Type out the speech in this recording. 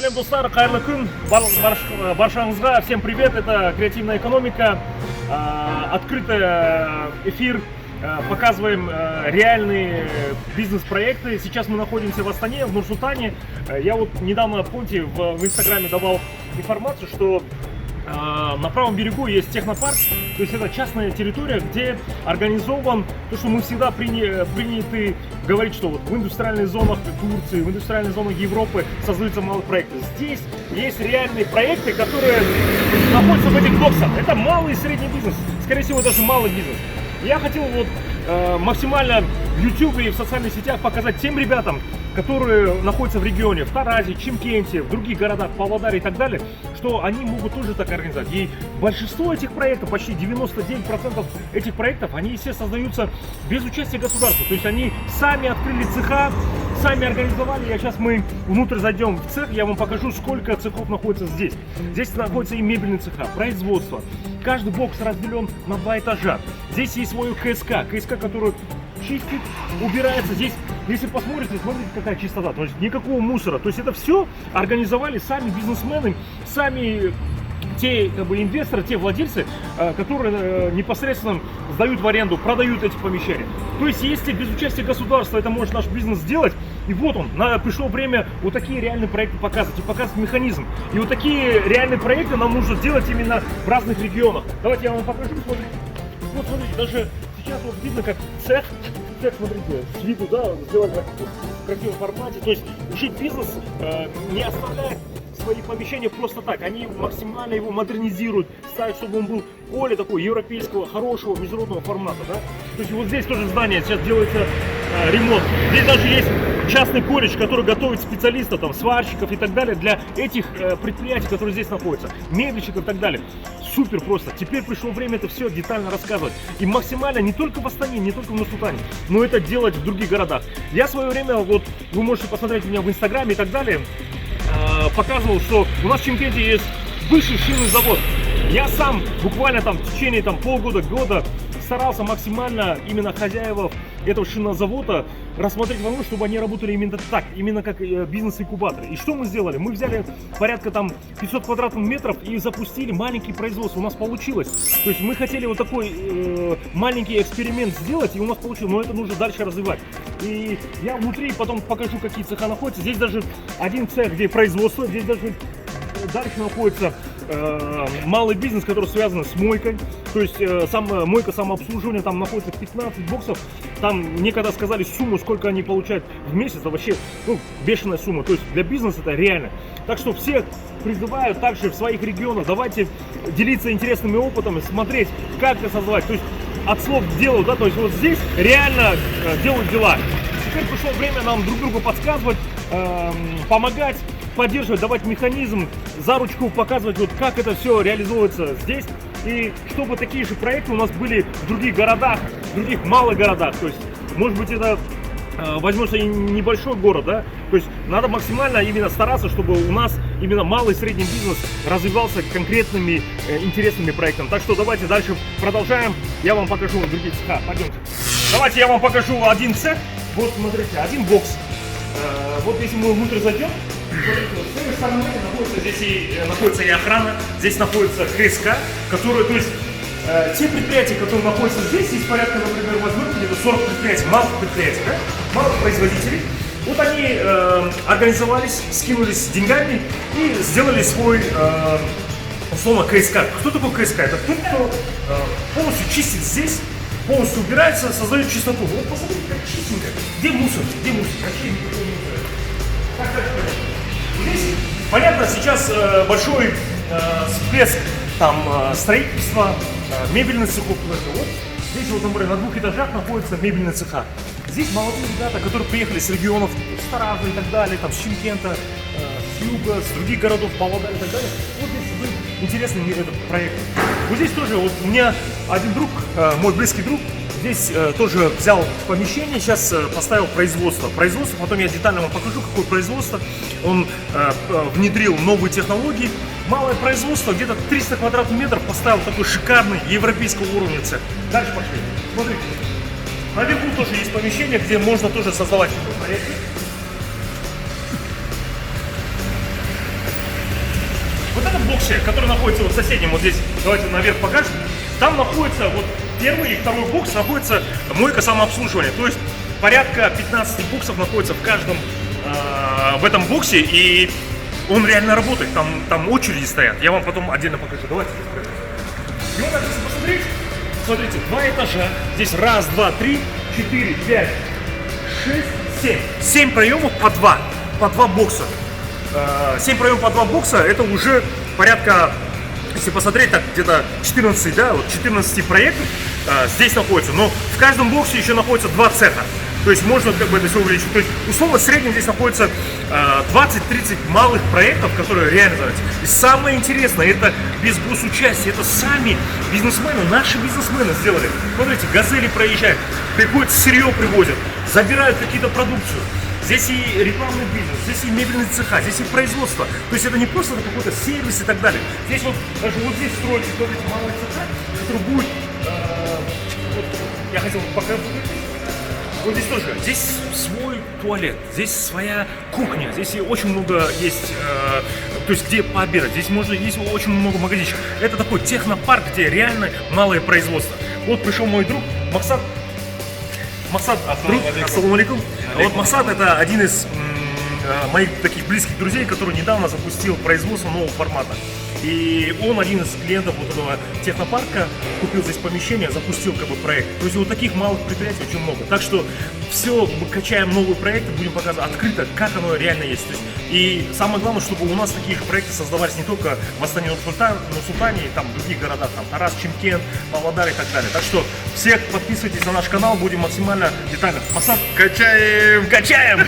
Салем, достар, қайырлы күн, баршаңызға всем привет, это креативная экономика, открытый эфир, показываем реальные бизнес-проекты. Сейчас мы находимся в Астане, в Нур-Султане. Я вот недавно, помните, в Инстаграме давал информацию, что на правом берегу есть технопарк, то есть это частная территория, где организован то, что мы всегда приняты говорить, что вот в индустриальных зонах Турции, в индустриальных зонах Европы создаются малые проекты. Здесь есть реальные проекты, которые находятся в этих боксах. Это малый и средний бизнес, скорее всего даже малый бизнес. Я хотел вот максимально в YouTube и в социальных сетях показать тем ребятам, которые находятся в регионе, в Таразе, Чимкенте, в других городах, Павлодаре и так далее, что они могут тоже так организовать. И большинство этих проектов, почти 99% этих проектов, они все создаются без участия государства. То есть они сами открыли цеха, сами организовали. Сейчас мы внутрь зайдем в цех, я вам покажу, сколько цехов находится здесь. Здесь находятся и мебельные цеха, производство. Каждый бокс разделен на 2 этажа. Здесь есть свой КСК, который чистит, убирается. Здесь, если посмотрите, смотрите, какая чистота, то есть никакого мусора. То есть это все организовали сами бизнесмены, сами те инвесторы, те владельцы, которые непосредственно сдают в аренду, продают эти помещения. То есть если без участия государства это может наш бизнес сделать, и вот он, пришло время вот такие реальные проекты показывать и показывать механизм. И вот такие реальные проекты нам нужно делать именно в разных регионах. Давайте я вам покажу, смотрите. Вот смотрите, даже сейчас вот видно, как цех, смотрите, с виду, да, сделали в красивом формате. То есть уже бизнес не оставляет свои помещения просто так. Они максимально его модернизируют, ставят, чтобы он был более такой европейского, хорошего, международного формата, да. То есть вот здесь тоже здание, сейчас делается ремонт. Здесь даже есть частный колледж, который готовит специалистов, там, сварщиков и так далее для этих предприятий, которые здесь находятся, мебельщиков и так далее. Супер просто. Теперь пришло время это все детально рассказывать. И максимально не только в Астане, не только в Нур-Султане, но это делать в других городах. Я в свое время, вот вы можете посмотреть меня в Инстаграме и так далее, показывал, что у нас в Чимкенте есть бывший шинный завод. Я сам буквально там в течение полгода-года старался максимально именно хозяев этого шинного завода рассмотреть возможность, чтобы они работали именно так, именно как бизнес-инкубаторы. И что мы сделали? Мы взяли порядка 500 квадратных метров и запустили маленькие производства. У нас получилось. То есть мы хотели вот такой маленький эксперимент сделать, и у нас получилось, но это нужно дальше развивать. И я внутри потом покажу, какие цеха находятся. Здесь даже один цех, где производство, здесь даже дальше находится малый бизнес, который связан с мойкой. То есть мойка самообслуживания, там находится 15 боксов. Там мне когда сказали сумму, сколько они получают в месяц, это вообще бешеная сумма. То есть для бизнеса это реально. Так что всех призываю также в своих регионах, давайте делиться интересными опытами, смотреть, как это создавать. То есть от слов к делу, да, то есть вот здесь реально делают дела. Теперь пришло время нам друг другу подсказывать, помогать, поддерживать, давать механизм, за ручку показывать, вот как это все реализуется здесь. И чтобы такие же проекты у нас были в других городах, в других малых городах. То есть, может быть, это возьмется и небольшой город, да. То есть надо максимально именно стараться, чтобы у нас именно малый и средний бизнес развивался конкретными интересными проектами. Так что давайте дальше продолжаем. Я вам покажу другие цеха. Пойдемте. Давайте я вам покажу один цех. Вот смотрите, один бокс. Вот если мы внутрь зайдем, смотрите, вот с этой стороны находится и охрана, здесь находится КСК, которые, то есть те предприятия, которые находятся здесь, есть порядка, например, возьмем где-то 40 предприятий, малых предприятий, да? Малых производителей. Вот они организовались, скинулись деньгами и сделали свой, условно, КСК. Кто такой КСК? Это тот, кто полностью чистит здесь, полностью убирается, создает чистоту. Вот посмотрите, как чистенько. Где мусор? Где мусор? Вообще никакого мусора. Здесь, понятно, сейчас большой всплеск строительства, мебельных цехов. Вот здесь, вот, например, на 2 этажах находятся мебельные цеха. Здесь молодые ребята, которые приехали с регионов, с Тараза и так далее, там, с Чимкента, с юга, с других городов, Павлодар и так далее. Вот здесь был интересный этот проект. Вот здесь тоже, вот у меня один друг, мой близкий друг, здесь тоже взял помещение, сейчас поставил производство. Потом я детально вам покажу, какое производство. Он внедрил новые технологии. Малое производство, где-то 300 квадратных метров, поставил такой шикарный европейского уровня цех. Дальше пошли. Смотрите. Наверху тоже есть помещение, где можно тоже создавать проекты. боксе, который находится вот в соседнем, вот здесь, давайте наверх покажем, там находится вот первый и второй бокс, находится мойка самообслуживания. То есть порядка 15 боксов находится в каждом в этом боксе, и он реально работает, там очереди стоят. Я вам потом отдельно покажу. Давайте здесь покажу. И вот так, если посмотреть, смотрите, 2 этажа. Здесь 1, 2, 3, 4, 5, 6, 7. 7 проемов по 2 бокса. 7 проемов по 2 бокса, это уже порядка, если посмотреть, так где-то 14, да, вот 14 проектов здесь находится. Но в каждом боксе еще находится 2 цеха. То есть можно как бы это все увеличить. То есть условно в среднем здесь находится 20-30 малых проектов, которые реально нравятся. И самое интересное, это без госучастия, это сами бизнесмены, наши бизнесмены сделали. Смотрите, газели проезжают, приходят, сырье привозят, забирают какие-то продукцию. Здесь и рекламный бизнес, здесь и мебельные цеха, здесь и производство. То есть это не просто какой-то сервис и так далее. Здесь вот, даже вот здесь строится, смотрите, малая цеха, который будет, вот, я хотел показать. Вот здесь тоже, здесь свой туалет, здесь своя кухня, здесь очень много есть, то есть где пообедать, здесь есть очень много магазинчиков. Это такой технопарк, где реально малое производство. Вот пришел мой друг Максат. Максат, ассаламу алейкум. Вот Максат — это один из моих таких близких друзей, который недавно запустил производство нового формата. И он один из клиентов вот этого технопарка, купил здесь помещение, запустил как бы проект. То есть вот таких малых предприятий очень много. Так что все, мы качаем новые проекты, будем показывать открыто, как оно реально есть. То есть, и самое главное, чтобы у нас такие же проекты создавались не только в Астане-Нур-Султане, и там в других городах, там Тарас, Чимкент, Павлодар и так далее. Так что всех подписывайтесь на наш канал, будем максимально детально. Максат, качаем!